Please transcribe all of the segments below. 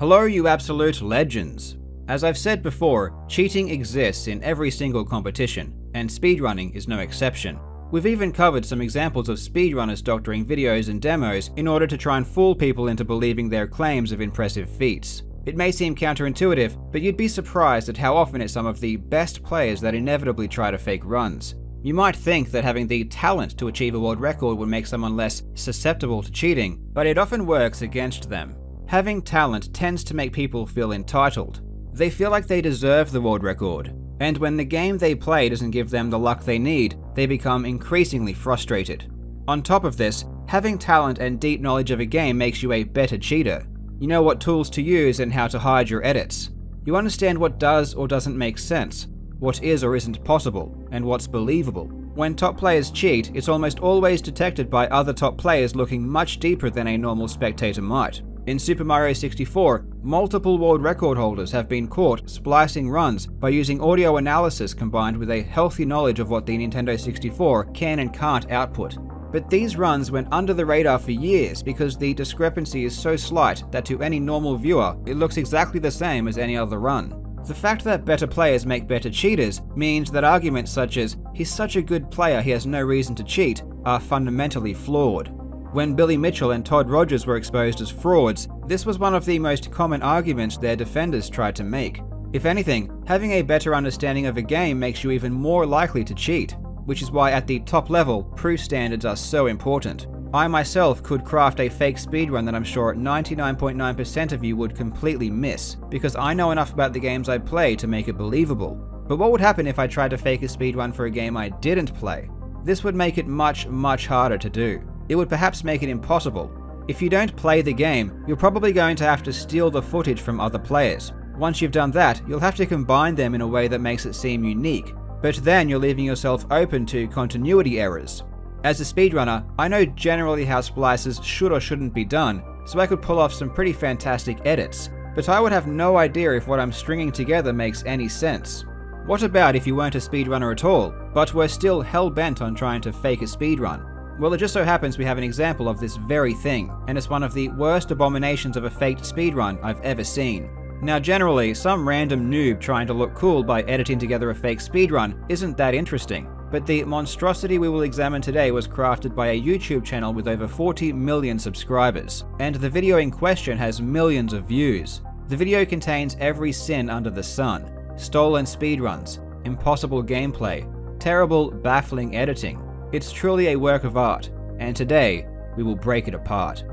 Hello you absolute legends! As I've said before, cheating exists in every single competition, and speedrunning is no exception. We've even covered some examples of speedrunners doctoring videos and demos in order to try and fool people into believing their claims of impressive feats. It may seem counterintuitive, but you'd be surprised at how often it's some of the best players that inevitably try to fake runs. You might think that having the talent to achieve a world record would make someone less susceptible to cheating, but it often works against them. Having talent tends to make people feel entitled. They feel like they deserve the world record, and when the game they play doesn't give them the luck they need, they become increasingly frustrated. On top of this, having talent and deep knowledge of a game makes you a better cheater. You know what tools to use and how to hide your edits. You understand what does or doesn't make sense, what is or isn't possible, and what's believable. When top players cheat, it's almost always detected by other top players looking much deeper than a normal spectator might. In Super Mario 64, multiple world record holders have been caught splicing runs by using audio analysis combined with a healthy knowledge of what the Nintendo 64 can and can't output. But these runs went under the radar for years because the discrepancy is so slight that to any normal viewer, it looks exactly the same as any other run. The fact that better players make better cheaters means that arguments such as, "he's such a good player he has no reason to cheat," are fundamentally flawed. When Billy Mitchell and Todd Rogers were exposed as frauds, this was one of the most common arguments their defenders tried to make. If anything, having a better understanding of a game makes you even more likely to cheat, which is why at the top level, proof standards are so important. I myself could craft a fake speedrun that I'm sure 99.9% of you would completely miss, because I know enough about the games I play to make it believable. But what would happen if I tried to fake a speedrun for a game I didn't play? This would make it much harder to do. It would perhaps make it impossible. If you don't play the game, you're probably going to have to steal the footage from other players. Once you've done that, you'll have to combine them in a way that makes it seem unique, but then you're leaving yourself open to continuity errors. As a speedrunner, I know generally how splices should or shouldn't be done, so I could pull off some pretty fantastic edits, but I would have no idea if what I'm stringing together makes any sense. What about if you weren't a speedrunner at all, but were still hell-bent on trying to fake a speedrun? Well, it just so happens we have an example of this very thing, and it's one of the worst abominations of a faked speedrun I've ever seen. Now generally, some random noob trying to look cool by editing together a fake speedrun isn't that interesting, but the monstrosity we will examine today was crafted by a YouTube channel with over 40 million subscribers, and the video in question has millions of views. The video contains every sin under the sun: stolen speedruns, impossible gameplay, terrible, baffling editing. It's truly a work of art, and today, we will break it apart.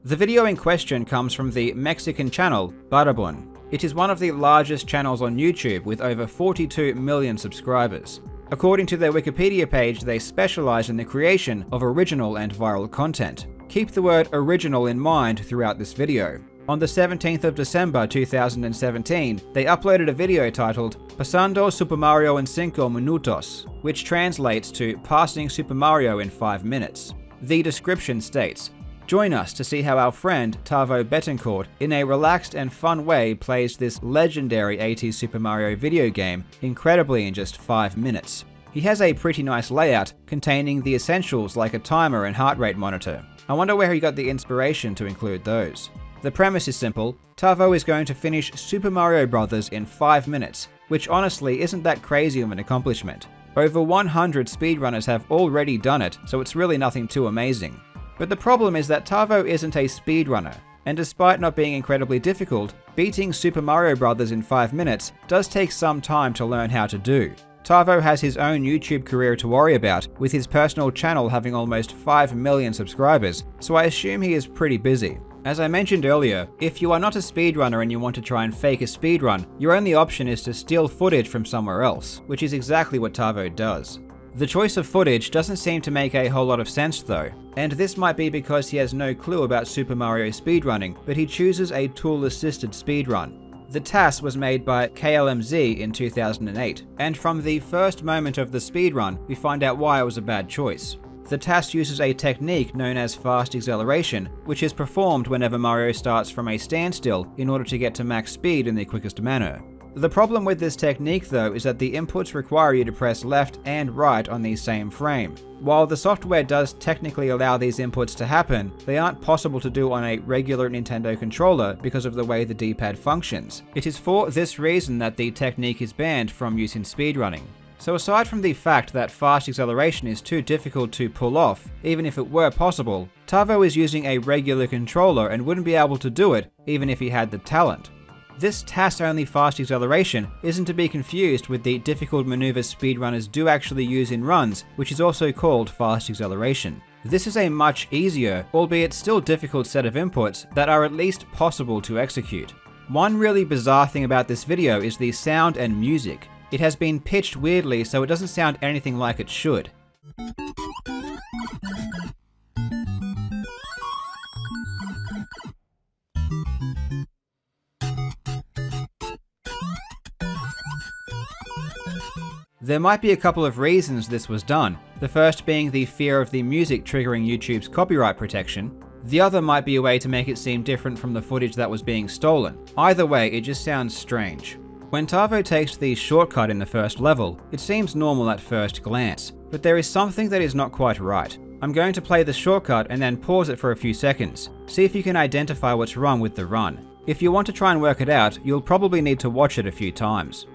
The video in question comes from the Mexican channel Barabun. It is one of the largest channels on YouTube with over 42 million subscribers. According to their Wikipedia page, they specialize in the creation of original and viral content. Keep the word original in mind throughout this video. On the 17th of December 2017, they uploaded a video titled Pasando Super Mario en 5 minutos, which translates to Passing Super Mario in 5 minutes. The description states, "Join us to see how our friend Tavo Betancourt, in a relaxed and fun way, plays this legendary 80s Super Mario video game incredibly in just 5 minutes. He has a pretty nice layout containing the essentials like a timer and heart rate monitor. I wonder where he got the inspiration to include those. The premise is simple. Tavo is going to finish Super Mario Bros. In 5 minutes, which honestly isn't that crazy of an accomplishment. Over 100 speedrunners have already done it, so it's really nothing too amazing. But the problem is that Tavo isn't a speedrunner, and despite not being incredibly difficult, beating Super Mario Bros. In 5 minutes does take some time to learn how to do. Tavo has his own YouTube career to worry about, with his personal channel having almost 5 million subscribers, so I assume he is pretty busy. As I mentioned earlier, if you are not a speedrunner and you want to try and fake a speedrun, your only option is to steal footage from somewhere else, which is exactly what Tavo does. The choice of footage doesn't seem to make a whole lot of sense though, and this might be because he has no clue about Super Mario speedrunning, but he chooses a tool-assisted speedrun. The TAS was made by KLMZ in 2008, and from the first moment of the speedrun, we find out why it was a bad choice. The TAS uses a technique known as fast acceleration, which is performed whenever Mario starts from a standstill in order to get to max speed in the quickest manner. The problem with this technique though is that the inputs require you to press left and right on the same frame. While the software does technically allow these inputs to happen, they aren't possible to do on a regular Nintendo controller because of the way the D-pad functions. It is for this reason that the technique is banned from use in speedrunning. So aside from the fact that fast acceleration is too difficult to pull off, even if it were possible, Tavo is using a regular controller and wouldn't be able to do it even if he had the talent. This TAS-only fast acceleration isn't to be confused with the difficult maneuvers speedrunners do actually use in runs, which is also called fast acceleration. This is a much easier, albeit still difficult set of inputs that are at least possible to execute. One really bizarre thing about this video is the sound and music. It has been pitched weirdly so it doesn't sound anything like it should. There might be a couple of reasons this was done, the first being the fear of the music triggering YouTube's copyright protection. The other might be a way to make it seem different from the footage that was being stolen. Either way, it just sounds strange. When Tavo takes the shortcut in the first level, it seems normal at first glance, but there is something that is not quite right. I'm going to play the shortcut and then pause it for a few seconds. See if you can identify what's wrong with the run. If you want to try and work it out, you'll probably need to watch it a few times.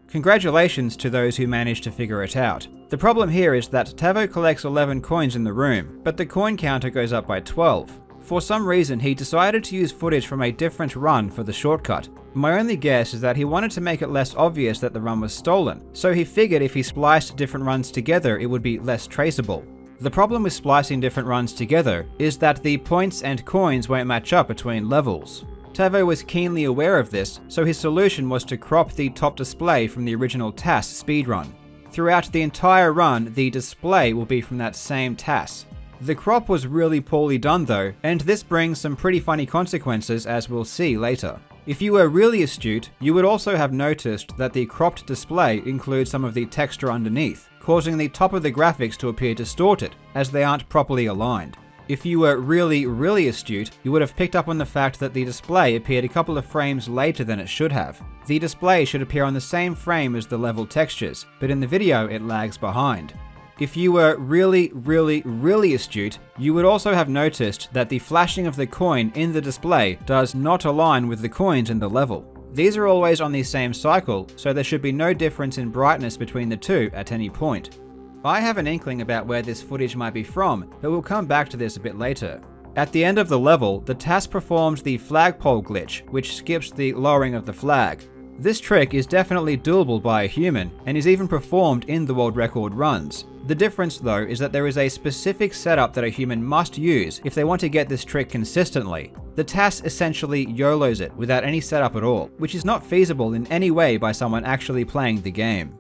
Congratulations to those who managed to figure it out. The problem here is that Tavo collects 11 coins in the room, but the coin counter goes up by 12. For some reason, he decided to use footage from a different run for the shortcut. My only guess is that he wanted to make it less obvious that the run was stolen, so he figured if he spliced different runs together it would be less traceable. The problem with splicing different runs together is that the points and coins won't match up between levels. Tavo was keenly aware of this, so his solution was to crop the top display from the original TAS speedrun. Throughout the entire run, the display will be from that same TAS. The crop was really poorly done though, and this brings some pretty funny consequences as we'll see later. If you were really astute, you would also have noticed that the cropped display includes some of the texture underneath, causing the top of the graphics to appear distorted, as they aren't properly aligned. If you were really astute, you would have picked up on the fact that the display appeared a couple of frames later than it should have. The display should appear on the same frame as the level textures, but in the video it lags behind. If you were really astute, you would also have noticed that the flashing of the coin in the display does not align with the coins in the level. These are always on the same cycle, so there should be no difference in brightness between the two at any point. I have an inkling about where this footage might be from, but we'll come back to this a bit later. At the end of the level, the TAS performs the flagpole glitch, which skips the lowering of the flag. This trick is definitely doable by a human, and is even performed in the world record runs. The difference though is that there is a specific setup that a human must use if they want to get this trick consistently. The TAS essentially YOLOs it without any setup at all, which is not feasible in any way by someone actually playing the game.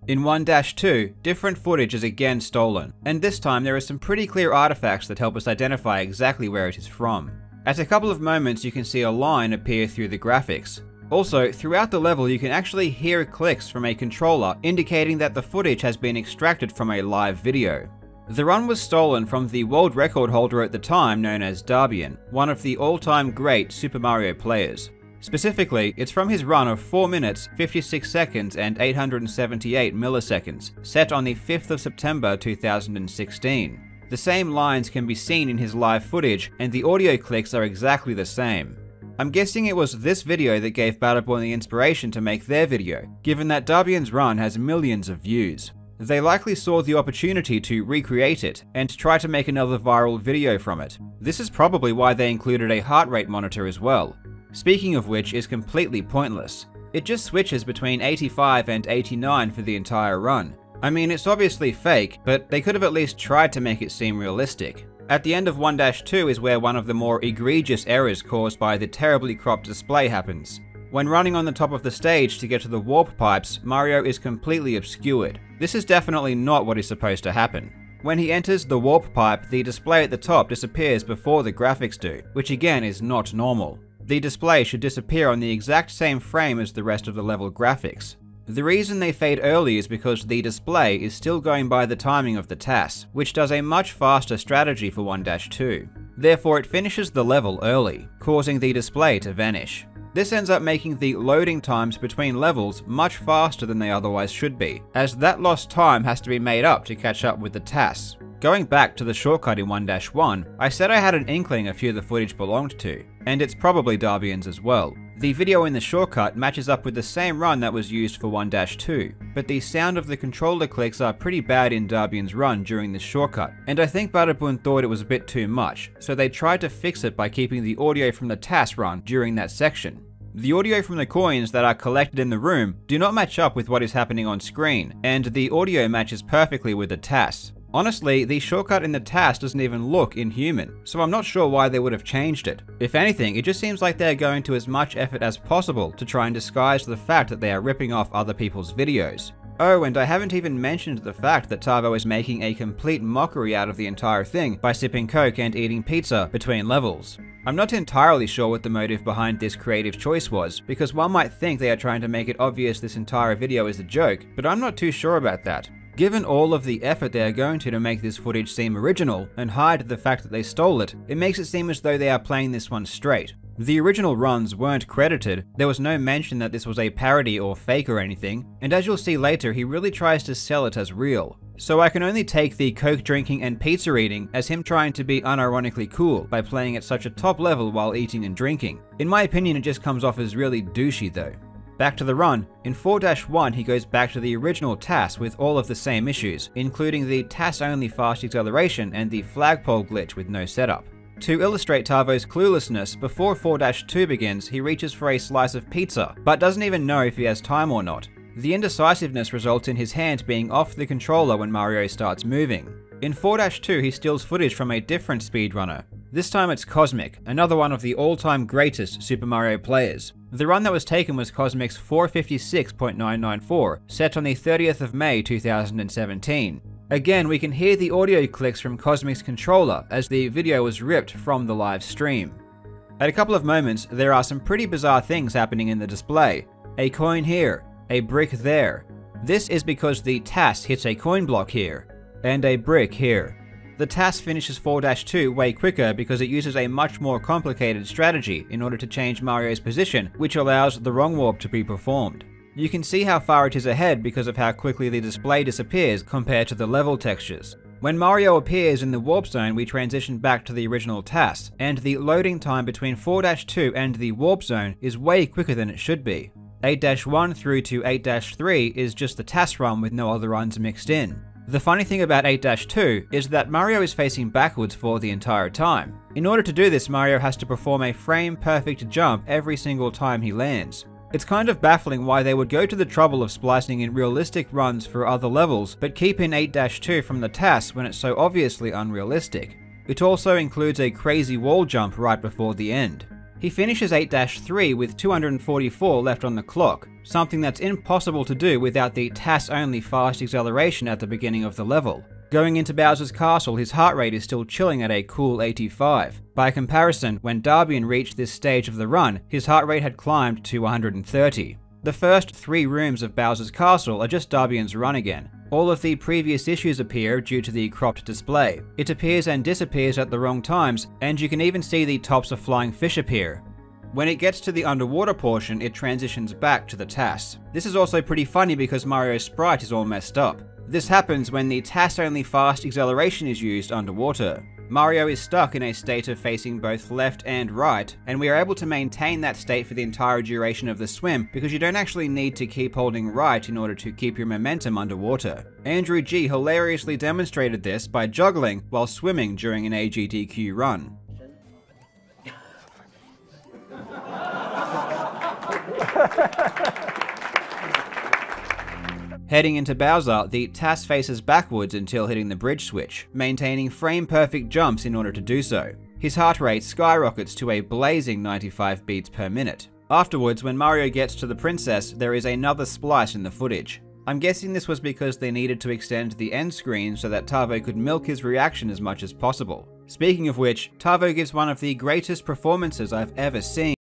In 1-2, different footage is again stolen, and this time there are some pretty clear artifacts that help us identify exactly where it is from. At a couple of moments you can see a line appear through the graphics. Also, throughout the level you can actually hear clicks from a controller indicating that the footage has been extracted from a live video. The run was stolen from the world record holder at the time known as Darl, one of the all-time great Super Mario players. Specifically, it's from his run of 4 minutes, 56 seconds and 878 milliseconds, set on the 5th of September 2016. The same lines can be seen in his live footage, and the audio clicks are exactly the same. I'm guessing it was this video that gave Battleborn the inspiration to make their video, given that Darl's run has millions of views. They likely saw the opportunity to recreate it, and try to make another viral video from it. This is probably why they included a heart rate monitor as well. Speaking of which is completely pointless. It just switches between 85 and 89 for the entire run. I mean, it's obviously fake, but they could have at least tried to make it seem realistic. At the end of 1-2 is where one of the more egregious errors caused by the terribly cropped display happens. When running on the top of the stage to get to the warp pipes, Mario is completely obscured. This is definitely not what is supposed to happen. When he enters the warp pipe, the display at the top disappears before the graphics do, which again is not normal. The display should disappear on the exact same frame as the rest of the level graphics. The reason they fade early is because the display is still going by the timing of the TAS, which does a much faster strategy for 1-2. Therefore, it finishes the level early, causing the display to vanish. This ends up making the loading times between levels much faster than they otherwise should be, as that lost time has to be made up to catch up with the TAS. Going back to the shortcut in 1-1, I said I had an inkling a few of the footage belonged to, and it's probably Darbian's as well. The video in the shortcut matches up with the same run that was used for 1-2, but the sound of the controller clicks are pretty bad in Darbian's run during this shortcut, and I think Butterbun thought it was a bit too much, so they tried to fix it by keeping the audio from the TAS run during that section. The audio from the coins that are collected in the room do not match up with what is happening on screen, and the audio matches perfectly with the TAS. Honestly, the shortcut in the TAS doesn't even look inhuman, so I'm not sure why they would have changed it. If anything, it just seems like they're going to as much effort as possible to try and disguise the fact that they are ripping off other people's videos. Oh, and I haven't even mentioned the fact that Tavo is making a complete mockery out of the entire thing by sipping coke and eating pizza between levels. I'm not entirely sure what the motive behind this creative choice was, because one might think they are trying to make it obvious this entire video is a joke, but I'm not too sure about that. Given all of the effort they are going to make this footage seem original, and hide the fact that they stole it, it makes it seem as though they are playing this one straight. The original runs weren't credited, there was no mention that this was a parody or fake or anything, and as you'll see later, he really tries to sell it as real. So I can only take the coke drinking and pizza eating as him trying to be unironically cool by playing at such a top level while eating and drinking. In my opinion, it just comes off as really douchey though. Back to the run, in 4-1 he goes back to the original TAS with all of the same issues, including the TAS only fast acceleration and the flagpole glitch with no setup. To illustrate Tavo's cluelessness, before 4-2 begins, he reaches for a slice of pizza, but doesn't even know if he has time or not. The indecisiveness results in his hand being off the controller when Mario starts moving. In 4-2 he steals footage from a different speedrunner. This time it's Cosmic, another one of the all-time greatest Super Mario players. The run that was taken was Cosmic's 456.994, set on the 30th of May 2017. Again, we can hear the audio clicks from Cosmic's controller as the video was ripped from the live stream. At a couple of moments, there are some pretty bizarre things happening in the display. A coin here, a brick there. This is because the TAS hits a coin block here, and a brick here. The TAS finishes 4-2 way quicker because it uses a much more complicated strategy in order to change Mario's position, which allows the wrong warp to be performed. You can see how far it is ahead because of how quickly the display disappears compared to the level textures. When Mario appears in the warp zone, we transition back to the original TAS, and the loading time between 4-2 and the warp zone is way quicker than it should be. 8-1 through to 8-3 is just the TAS run with no other runs mixed in. The funny thing about 8-2 is that Mario is facing backwards for the entire time. In order to do this, Mario has to perform a frame-perfect jump every single time he lands. It's kind of baffling why they would go to the trouble of splicing in realistic runs for other levels, but keep in 8-2 from the TAS when it's so obviously unrealistic. It also includes a crazy wall jump right before the end. He finishes 8-3 with 244 left on the clock, something that's impossible to do without the TAS-only fast acceleration at the beginning of the level. Going into Bowser's castle, his heart rate is still chilling at a cool 85. By comparison, when Darbian reached this stage of the run, his heart rate had climbed to 130. The first 3 rooms of Bowser's castle are just Darbian's run again. All of the previous issues appear due to the cropped display. It appears and disappears at the wrong times, and you can even see the tops of flying fish appear. When it gets to the underwater portion, it transitions back to the TAS. This is also pretty funny because Mario's sprite is all messed up. This happens when the TAS-only fast acceleration is used underwater. Mario is stuck in a state of facing both left and right, and we are able to maintain that state for the entire duration of the swim because you don't actually need to keep holding right in order to keep your momentum underwater. Andrew G hilariously demonstrated this by juggling while swimming during an AGDQ run. Heading into Bowser, the TAS faces backwards until hitting the bridge switch, maintaining frame-perfect jumps in order to do so. His heart rate skyrockets to a blazing 95 beats per minute. Afterwards, when Mario gets to the princess, there is another splice in the footage. I'm guessing this was because they needed to extend the end screen so that Tavo could milk his reaction as much as possible. Speaking of which, Tavo gives one of the greatest performances I've ever seen.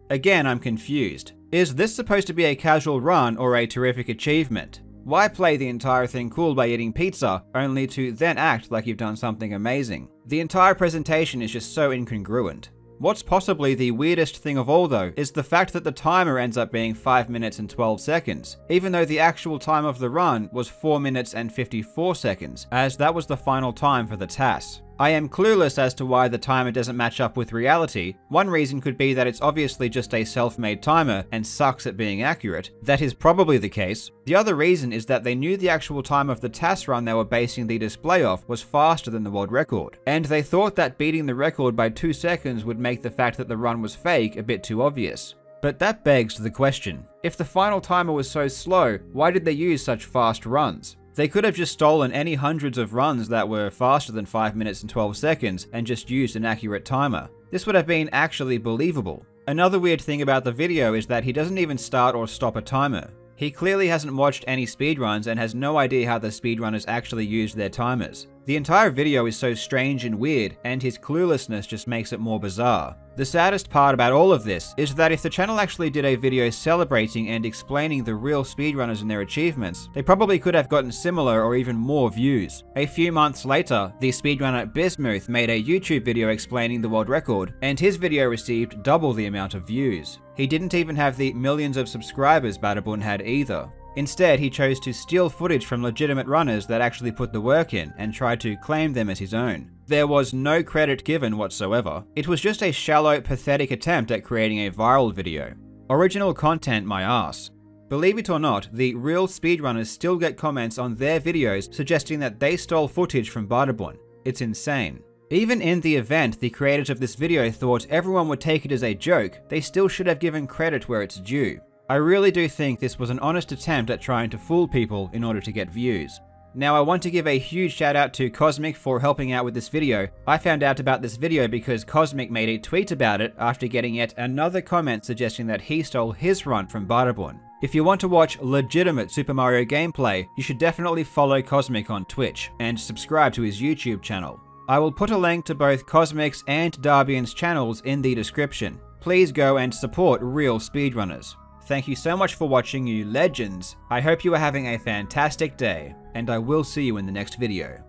Again, I'm confused. Is this supposed to be a casual run or a terrific achievement? Why play the entire thing cool by eating pizza, only to then act like you've done something amazing? The entire presentation is just so incongruent. What's possibly the weirdest thing of all though, is the fact that the timer ends up being 5 minutes and 12 seconds, even though the actual time of the run was 4 minutes and 54 seconds, as that was the final time for the TAS. I am clueless as to why the timer doesn't match up with reality. One reason could be that it's obviously just a self-made timer and sucks at being accurate. That is probably the case. The other reason is that they knew the actual time of the TAS run they were basing the display off was faster than the world record, and they thought that beating the record by 2 seconds would make the fact that the run was fake a bit too obvious. But that begs the question, if the final timer was so slow, why did they use such fast runs? They could have just stolen any hundreds of runs that were faster than 5 minutes and 12 seconds and just used an accurate timer. This would have been actually believable. Another weird thing about the video is that he doesn't even start or stop a timer. He clearly hasn't watched any speedruns and has no idea how the speedrunners actually use their timers. The entire video is so strange and weird, and his cluelessness just makes it more bizarre. The saddest part about all of this is that if the channel actually did a video celebrating and explaining the real speedrunners and their achievements, they probably could have gotten similar or even more views. A few months later, the speedrunner Bismuth made a YouTube video explaining the world record, and his video received double the amount of views. He didn't even have the millions of subscribers Badabun had either. Instead, he chose to steal footage from legitimate runners that actually put the work in and tried to claim them as his own. There was no credit given whatsoever. It was just a shallow, pathetic attempt at creating a viral video. Original content, my ass. Believe it or not, the real speedrunners still get comments on their videos suggesting that they stole footage from Badabun. It's insane. Even in the event the creators of this video thought everyone would take it as a joke, they still should have given credit where it's due. I really do think this was an honest attempt at trying to fool people in order to get views. Now I want to give a huge shout out to Cosmic for helping out with this video. I found out about this video because Cosmic made a tweet about it after getting yet another comment suggesting that he stole his run from Badabun. If you want to watch legitimate Super Mario gameplay, you should definitely follow Cosmic on Twitch and subscribe to his YouTube channel. I will put a link to both Cosmic's and Darbian's channels in the description. Please go and support real speedrunners. Thank you so much for watching, you legends. I hope you are having a fantastic day, and I will see you in the next video.